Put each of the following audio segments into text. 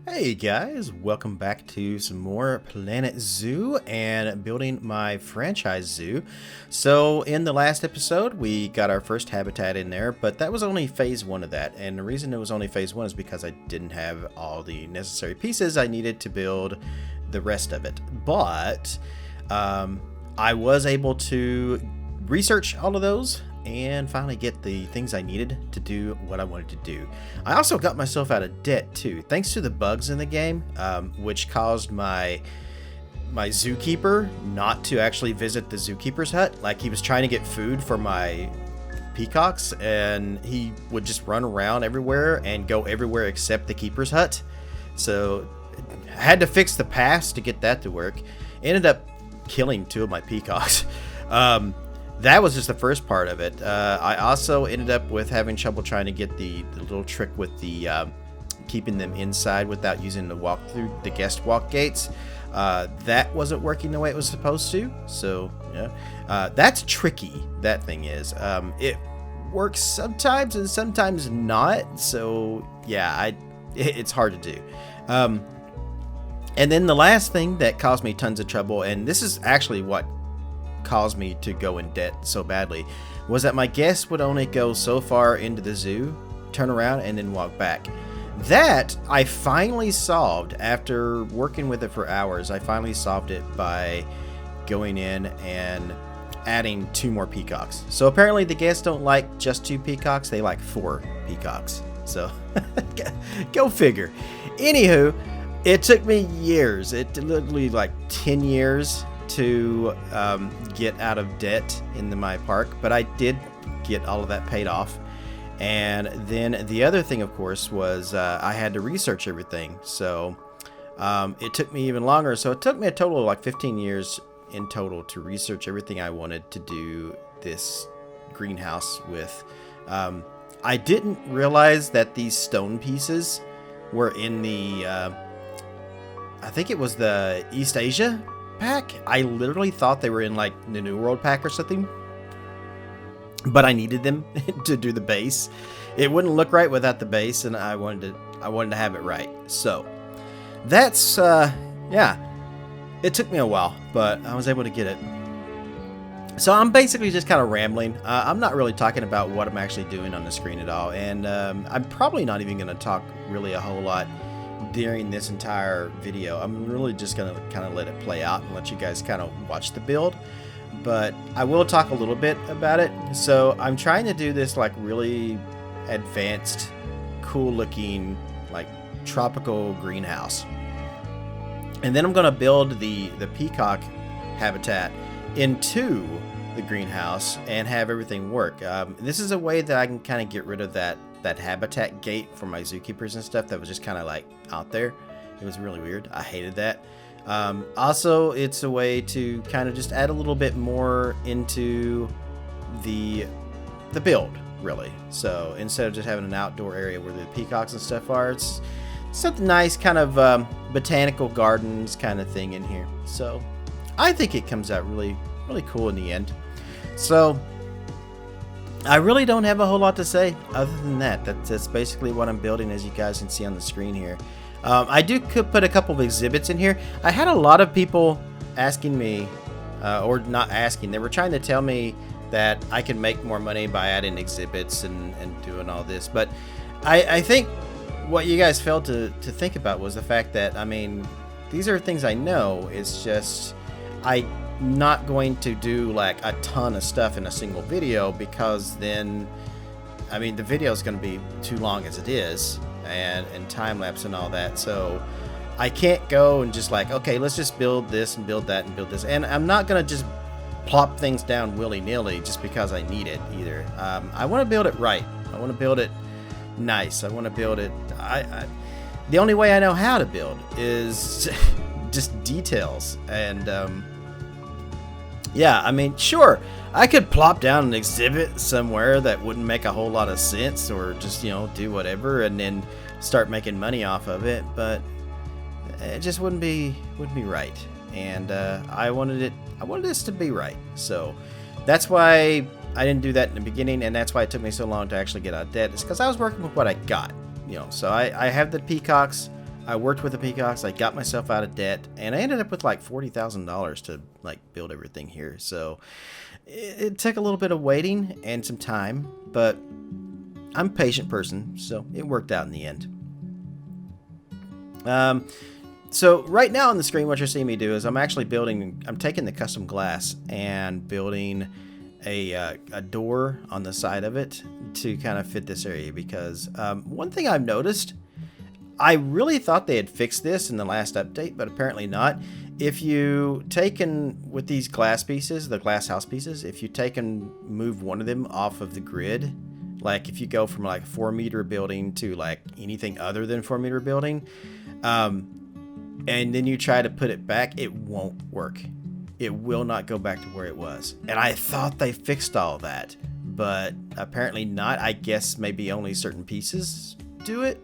Hey guys, welcome back to some more Planet Zoo and building my franchise zoo. So in the last episode we got our first habitat in there, but that was only phase one of that, and the reason it was only phase one is because I didn't have all the necessary pieces I needed to build the rest of it. But I was able to research all of those and finally get the things I needed to do what I wanted to do. I also got myself out of debt too, thanks to the bugs in the game, which caused my zookeeper not to actually visit the zookeeper's hut. Like, he was trying to get food for my peacocks and he would just run around everywhere and go everywhere except the keeper's hut. So I had to fix the pass to get that to work. Ended up killing two of my peacocks. That was just the first part of it. I also ended up with having trouble trying to get the little trick with the keeping them inside without using the guest walk gates. That wasn't working the way it was supposed to. So yeah, that's tricky. That thing is. It works sometimes and sometimes not. So yeah, it's hard to do. And then the last thing that caused me tons of trouble, and this is actually what caused me to go in debt so badly, was that my guests would only go so far into the zoo, turn around, and then walk back. That I finally solved after working with it for hours. I finally solved it by going in and adding 2 more peacocks. So apparently the guests don't like just 2 peacocks, they like 4 peacocks. So go figure. Anywho, it took me years. It literally like 10 years to get out of debt in my park, but I did get all of that paid off. And then the other thing, of course, was I had to research everything, so it took me even longer. So it took me a total of like 15 years in total to research everything I wanted to do this greenhouse with. I didn't realize that these stone pieces were in the I think it was the East Asia pack. I literally thought they were in like the New World pack or something, but I needed them to do the base. It wouldn't look right without the base, and I wanted to have it right. So that's yeah, it took me a while, but I was able to get it. So I'm basically just kind of rambling. I'm not really talking about what I'm actually doing on the screen at all, and I'm probably not even going to talk really a whole lot during this entire video. I'm really just gonna kind of let it play out and let you guys kind of watch the build, but I will talk a little bit about it. So I'm trying to do this like really advanced, cool looking like tropical greenhouse, and then I'm gonna build the peacock habitat into the greenhouse and have everything work. This is a way that I can kind of get rid of that habitat gate for my zookeepers and stuff that was just kind of like out there. It was really weird. I hated that. Also, it's a way to kind of just add a little bit more into the build, really. So instead of just having an outdoor area where the peacocks and stuff are, it's something nice, kind of botanical gardens kind of thing in here. So I think it comes out really, really cool in the end. So I really don't have a whole lot to say other than that. That's basically what I'm building, as you guys can see on the screen here. I could put a couple of exhibits in here. I had a lot of people asking me, or not asking, they were trying to tell me that I can make more money by adding exhibits and doing all this. But I think what you guys failed to think about was the fact that, I mean, these are things I know. It's just I'm not going to do like a ton of stuff in a single video, because then, I mean, the video is going to be too long as it is, and time-lapse and all that. So I can't go and just like, okay, let's just build this and build that and build this. And I'm not going to just plop things down willy-nilly just because I need it either. I want to build it right. I want to build it nice. I want to build it. The only way I know how to build is just details. And yeah, I mean, sure, I could plop down an exhibit somewhere that wouldn't make a whole lot of sense, or just, you know, do whatever and then start making money off of it, but it just wouldn't be right. And I wanted this to be right. So that's why I didn't do that in the beginning, and that's why it took me so long to actually get out of debt. It's because I was working with what I got, you know. So I have the peacocks I worked with the Peacocks. I got myself out of debt, and I ended up with like $40,000 to like build everything here. So it took a little bit of waiting and some time, but I'm a patient person, so it worked out in the end. So right now on the screen, what you're seeing me do is I'm taking the custom glass and building a door on the side of it to kind of fit this area, because one thing I've noticed, I really thought they had fixed this in the last update, but apparently not. If you with these glass pieces, the glass house pieces, if you take and move one of them off of the grid, like if you go from like a 4-meter building to like anything other than 4-meter building, and then you try to put it back, it won't work. It will not go back to where it was. And I thought they fixed all that, but apparently not. I guess maybe only certain pieces do it.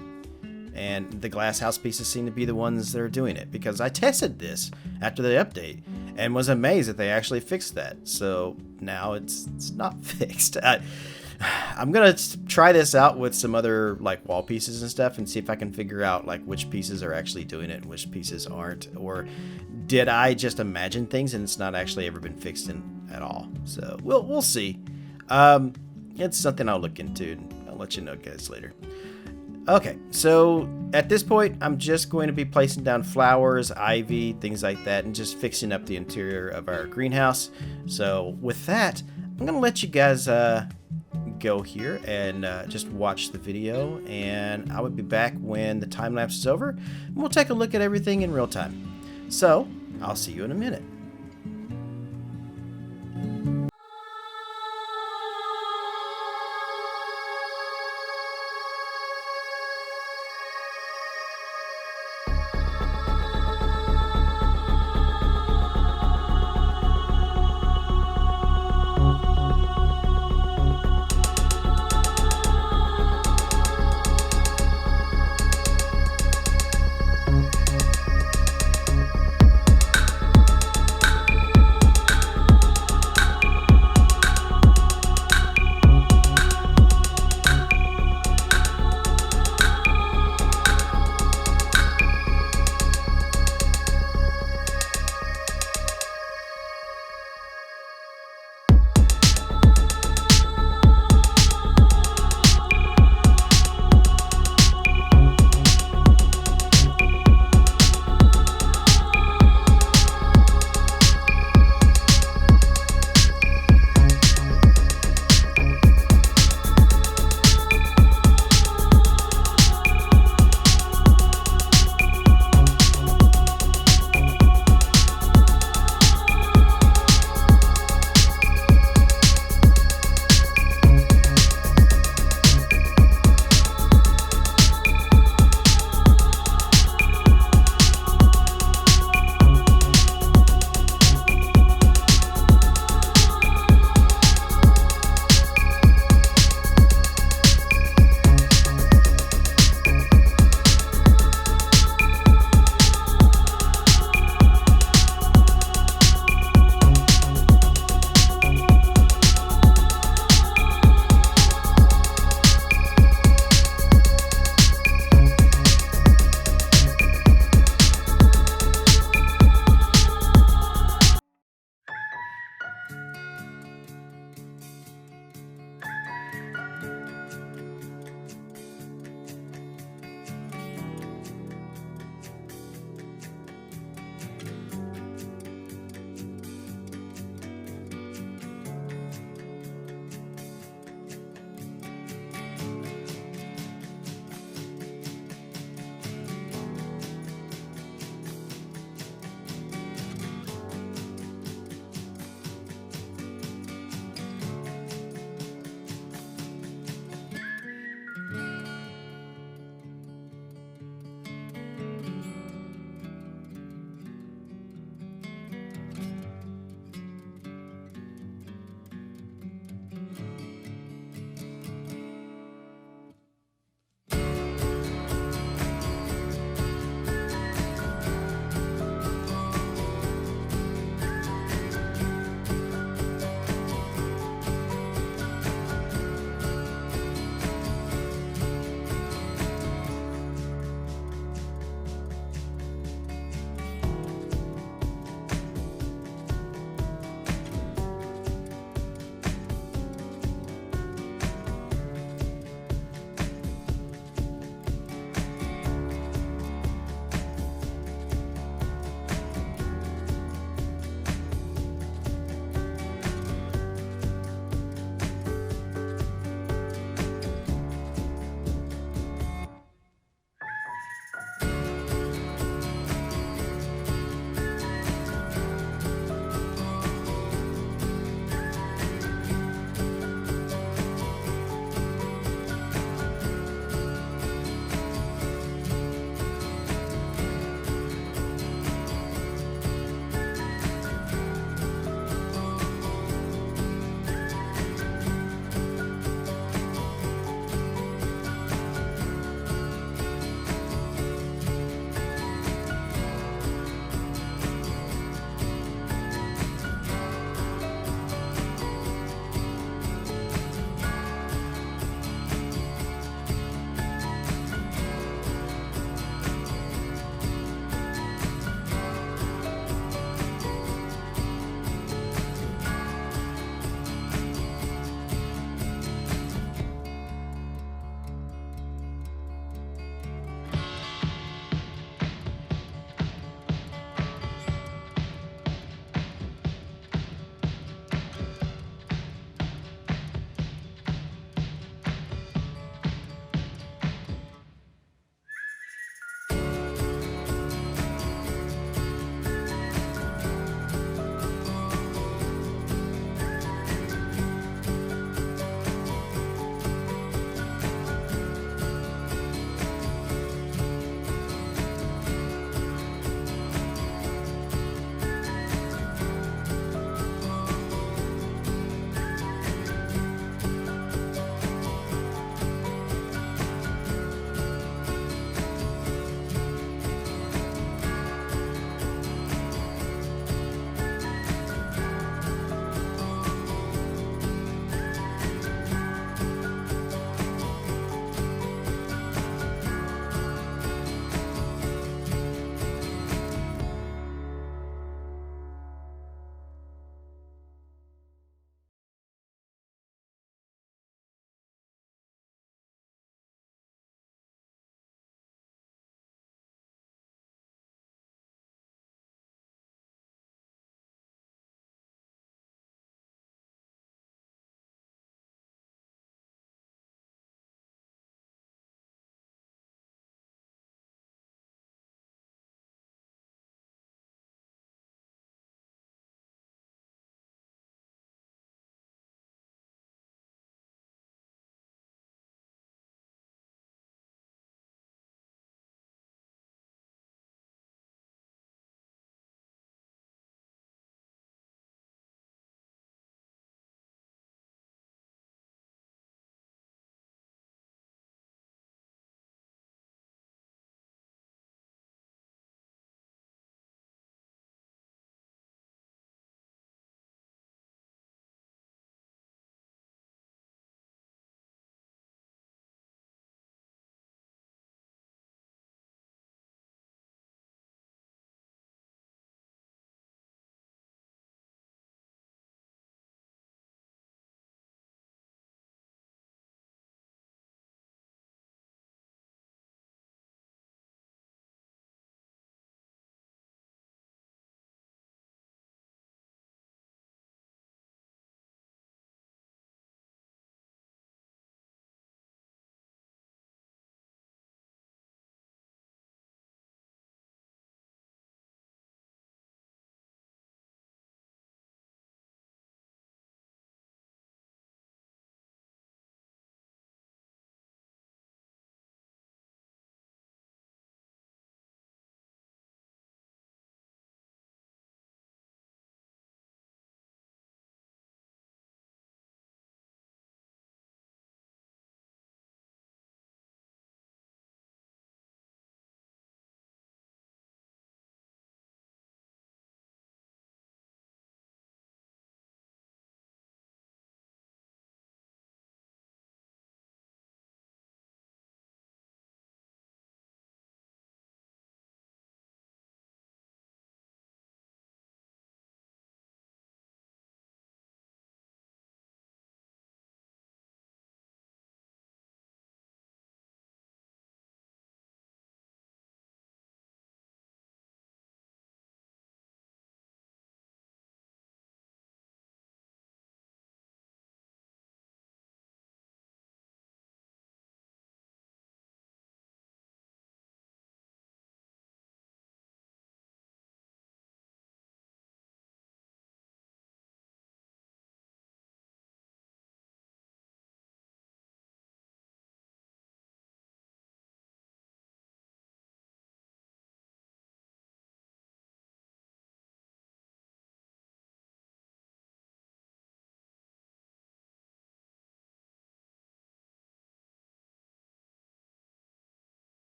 And the glass house pieces seem to be the ones that are doing it, because I tested this after the update and was amazed that they actually fixed that. So now it's not fixed. I'm gonna try this out with some other like wall pieces and stuff and see if I can figure out like which pieces are actually doing it and which pieces aren't, or did I just imagine things and it's not actually ever been fixed at all. So we'll see. It's something I'll look into, and I'll let you know guys later. Okay, so at this point, I'm just going to be placing down flowers, ivy, things like that, and just fixing up the interior of our greenhouse. So with that, I'm going to let you guys go here and just watch the video, and I will be back when the time lapse is over, and we'll take a look at everything in real time. So I'll see you in a minute.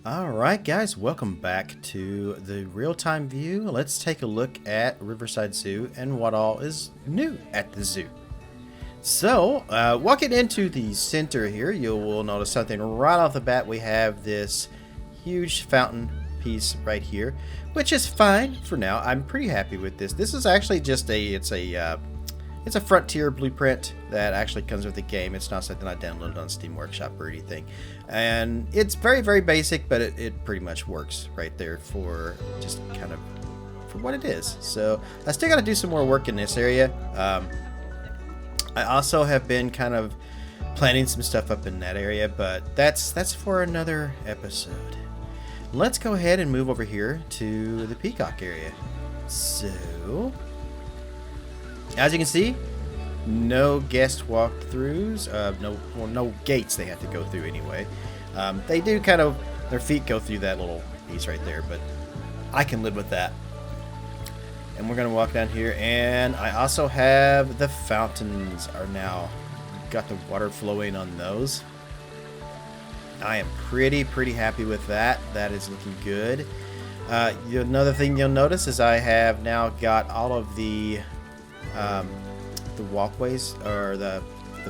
Alright guys, welcome back to the real-time view. Let's take a look at Riverside Zoo and what all is new at the zoo. So, walking into the center here, you will notice something right off the bat. We have this huge fountain piece right here, which is fine for now. I'm pretty happy with this. This is actually just it's a Frontier blueprint that actually comes with the game. It's not something I downloaded on Steam Workshop or anything. And it's very, very basic, but it pretty much works right there for just kind of for what it is. So I still got to do some more work in this area. I also have been kind of planning some stuff up in that area, but that's for another episode. Let's go ahead and move over here to the Peacock area. So, as you can see, no guest walkthroughs, no gates they have to go through anyway. They do kind of, their feet go through that little piece right there, but I can live with that. And we're going to walk down here, and I also have the fountains are now, got the water flowing on those. I am pretty happy with that. That is looking good. Another thing you'll notice is I have now got all of the walkways or the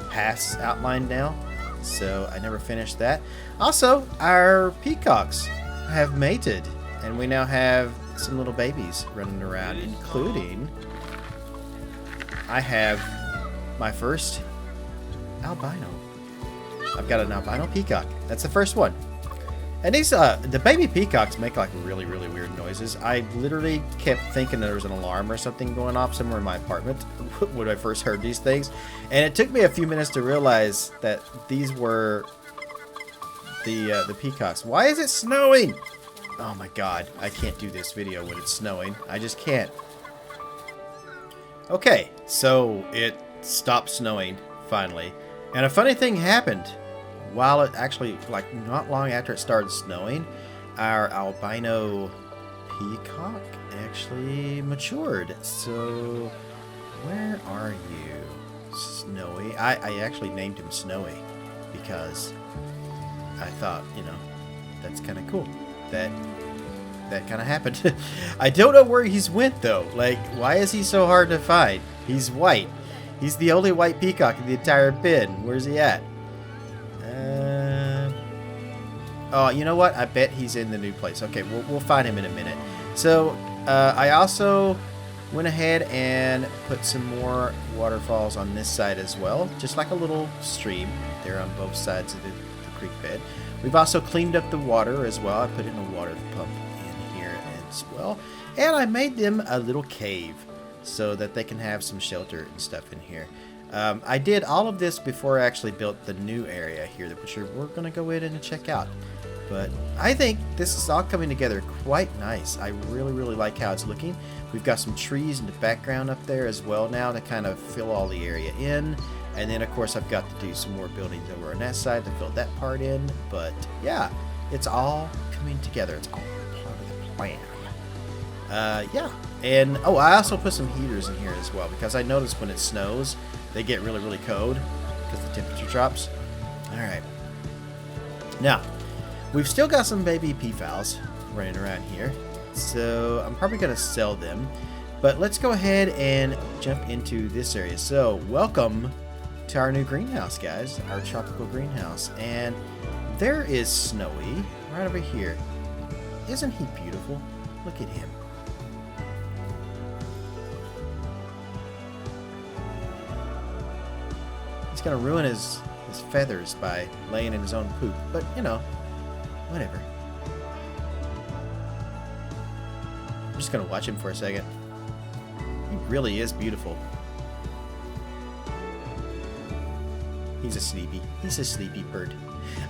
paths outlined now, so I never finished that. Also, our peacocks have mated, and we now have some little babies running around, including I have my first albino. I've got an albino peacock. That's the first one. And these, the baby peacocks make like really weird noises. I literally kept thinking there was an alarm or something going off somewhere in my apartment when I first heard these things. And it took me a few minutes to realize that these were the peacocks. Why is it snowing? Oh my god, I can't do this video when it's snowing. I just can't. Okay, so it stopped snowing finally. And a funny thing happened. While it actually, like, not long after it started snowing, our albino peacock actually matured. So, where are you, Snowy? I actually named him Snowy because I thought, you know, that's kind of cool. That kind of happened. I don't know where he's went, though. Like, why is he so hard to find? He's white. He's the only white peacock in the entire bin. Where's he at? Oh, you know what? I bet he's in the new place. Okay, we'll find him in a minute. So, I also went ahead and put some more waterfalls on this side as well. Just like a little stream there on both sides of the creek bed. We've also cleaned up the water as well. I put in a water pump in here as well. And I made them a little cave so that they can have some shelter and stuff in here. I did all of this before I actually built the new area here, which we're going to go in and check out. But I think this is all coming together quite nice. I really like how it's looking. We've got some trees in the background up there as well now to kind of fill all the area in. And then, of course, I've got to do some more buildings over on that side to fill that part in. But, yeah, it's all coming together. It's all part of the plan. Yeah. And, oh, I also put some heaters in here as well because I noticed when it snows, they get really cold because the temperature drops. All right. Now, we've still got some baby peafowls running around here, so I'm probably going to sell them. But let's go ahead and jump into this area. So, welcome to our new greenhouse, guys, our tropical greenhouse. And there is Snowy right over here. Isn't he beautiful? Look at him. He's going to ruin his feathers by laying in his own poop, but you know, whatever. I'm just gonna watch him for a second. He really is beautiful. He's a sleepy bird.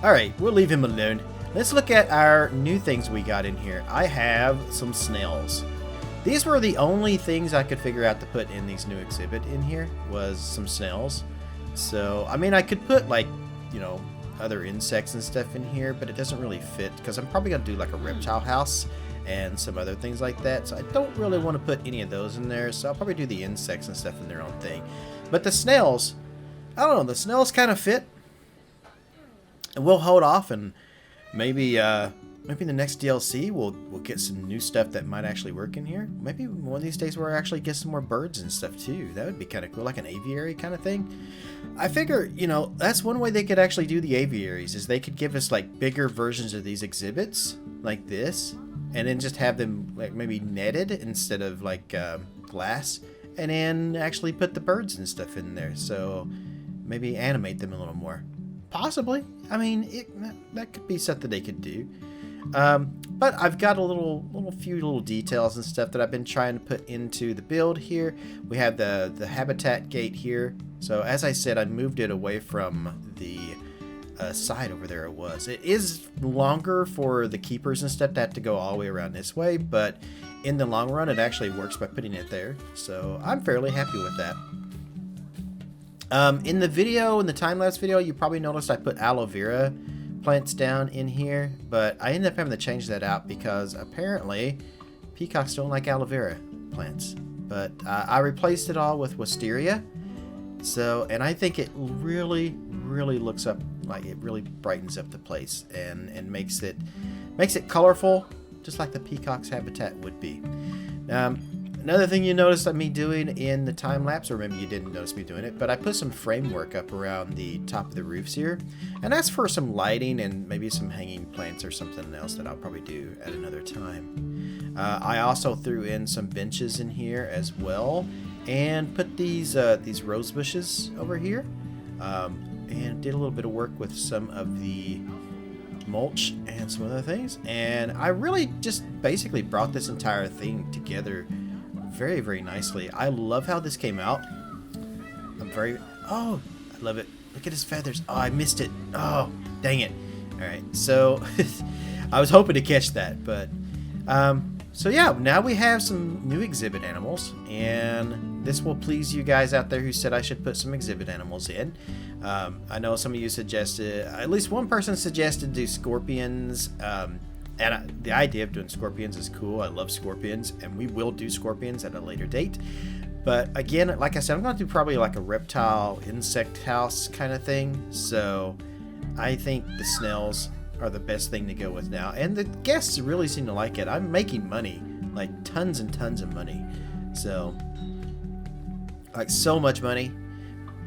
Alright, we'll leave him alone. Let's look at our new things we got in here. I have some snails. These were the only things I could figure out to put in these new exhibit in here, was some snails. So, I mean, I could put, like, you know, other insects and stuff in here, but it doesn't really fit because I'm probably going to do like a reptile house and some other things like that. So I don't really want to put any of those in there. So I'll probably do the insects and stuff in their own thing. But the snails, I don't know, the snails kind of fit. And we'll hold off and maybe maybe in the next DLC we'll get some new stuff that might actually work in here. Maybe one of these days we'll actually get some more birds and stuff too. That would be kind of cool, like an aviary kind of thing. I figure, you know, that's one way they could actually do the aviaries, is they could give us like bigger versions of these exhibits like this, and then just have them like maybe netted instead of like glass, and then actually put the birds and stuff in there. So maybe animate them a little more. Possibly. I mean, that could be something they could do. But I've got a few little details and stuff that I've been trying to put into the build here. We have the habitat gate here. So as I said, I moved it away from the side over there. It is longer for the keepers and stuff to have to go all the way around this way, but in the long run, it actually works by putting it there. So I'm fairly happy with that. In the time-lapse video, you probably noticed I put aloe vera plants down in here, but I ended up having to change that out because apparently peacocks don't like aloe vera plants. But I replaced it all with wisteria. So, and I think it really looks up, like it really brightens up the place and makes it colorful, just like the peacock's habitat would be. Another thing you noticed me doing in the time lapse, or maybe you didn't notice me doing it, but I put some framework up around the top of the roofs here, and that's for some lighting and maybe some hanging plants or something else that I'll probably do at another time. I also threw in some benches in here as well, and put these rose bushes over here, and did a little bit of work with some of the mulch and some other things, and I really just basically brought this entire thing together very nicely. I love how this came out. Oh, I love it. Look at his feathers. Oh, I missed it. Oh, dang it. Alright, so I was hoping to catch that, but so yeah, now we have some new exhibit animals, and this will please you guys out there who said I should put some exhibit animals in. I know some of you suggested, at least one person suggested do scorpions, and the idea of doing scorpions is cool. I love scorpions, and we will do scorpions at a later date. But again, like I said, I'm going to do probably like a reptile insect house kind of thing. So I think the snails are the best thing to go with now. And the guests really seem to like it. I'm making money, like tons and tons of money. So, like so much money.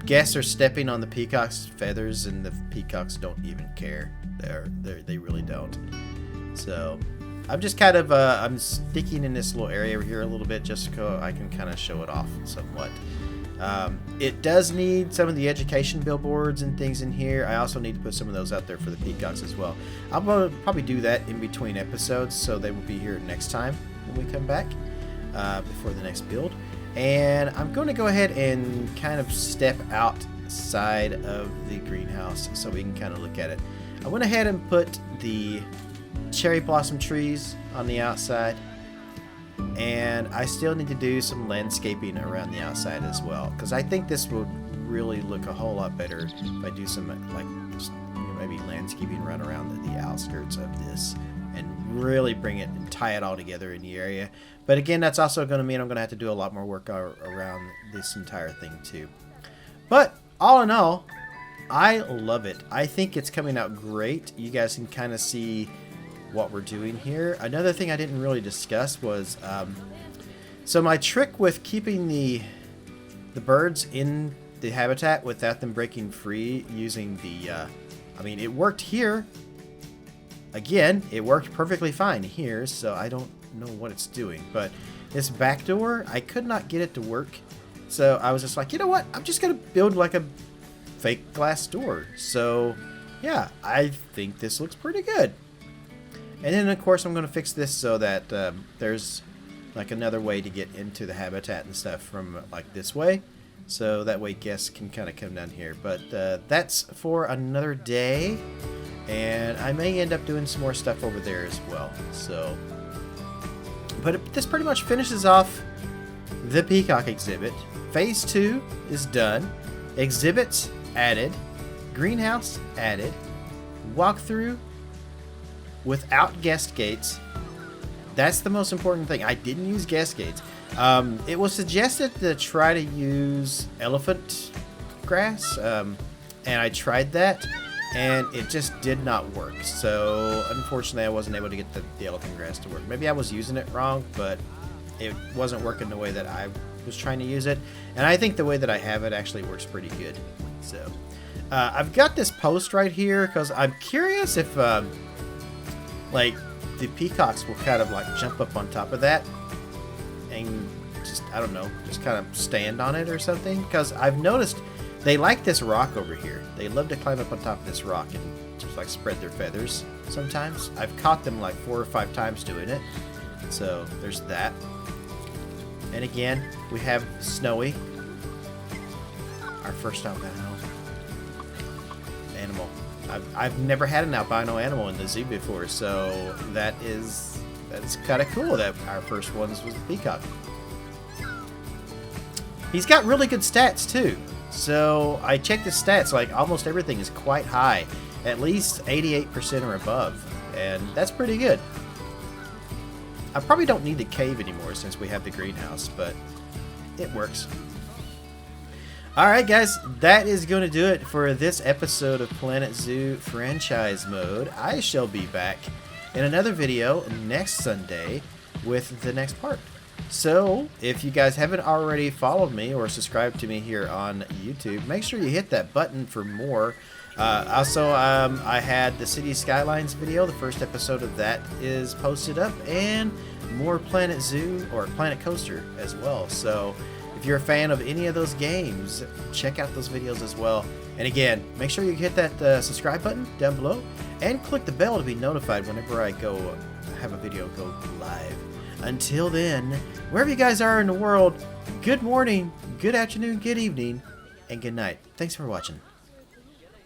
Guests are stepping on the peacock's feathers, and the peacocks don't even care. They really don't. So I'm just kind of I'm sticking in this little area over here a little bit just so I can kind of show it off somewhat. It does need some of the education billboards and things in here. I also need to put some of those out there for the peacocks as well. I'm going to probably do that in between episodes, so they will be here next time when we come back before the next build. And I'm going to go ahead and kind of step outside of the greenhouse so we can kind of look at it. I went ahead and put the cherry blossom trees on the outside, and I still need to do some landscaping around the outside as well, because I think this would really look a whole lot better if I do some like maybe landscaping right around the outskirts of this and really bring it and tie it all together in the area. But again, that's also going to mean I'm going to have to do a lot more work around this entire thing too. But all in all, I love it. I think it's coming out great. You guys can kind of see what we're doing here. Another thing I didn't really discuss was so my trick with keeping the birds in the habitat without them breaking free using the I mean, it worked here. Again, it worked perfectly fine here, so I don't know what it's doing, but this back door, I could not get it to work. So I was just like, you know what, I'm just gonna build like a fake glass door. So yeah, I think this looks pretty good. And then, of course, I'm going to fix this so that there's like another way to get into the habitat and stuff from like this way. So that way guests can kind of come down here. But that's for another day. And I may end up doing some more stuff over there as well. So, but this pretty much finishes off the peacock exhibit. Phase 2 is done. Exhibits added. Greenhouse added. Walkthrough without guest gates. That's the most important thing. I didn't use guest gates. It was suggested to try to use elephant grass, and I tried that. and it just did not work. So unfortunately I wasn't able to get the elephant grass to work. Maybe I was using it wrong, but it wasn't working the way that I was trying to use it, and I think the way that I have it actually works pretty good. So I've got this post right here because I'm curious if like the peacocks will kind of like jump up on top of that and just, I don't know, just kind of stand on it or something, because I've noticed they like this rock over here. They love to climb up on top of this rock and just like spread their feathers sometimes. I've caught them like 4 or 5 times doing it. So there's that. And again, we have Snowy, our first albino animal. I've never had an albino animal in the zoo before, so that's kind of cool that our first ones was a peacock. He's got really good stats too. So I checked his stats, like almost everything is quite high, at least 88% or above, and that's pretty good. I probably don't need the cave anymore since we have the greenhouse, but it works. Alright guys, that is going to do it for this episode of Planet Zoo Franchise Mode. I shall be back in another video next Sunday with the next part. So, if you guys haven't already followed me or subscribed to me here on YouTube, make sure you hit that button for more. Also, I had the City Skylines video. The first episode of that is posted up, and more Planet Zoo or Planet Coaster as well. So, if you're a fan of any of those games, check out those videos as well. And again, make sure you hit that subscribe button down below and click the bell to be notified whenever I go have a video go live. Until then, wherever you guys are in the world, good morning, good afternoon, good evening, and good night. Thanks for watching.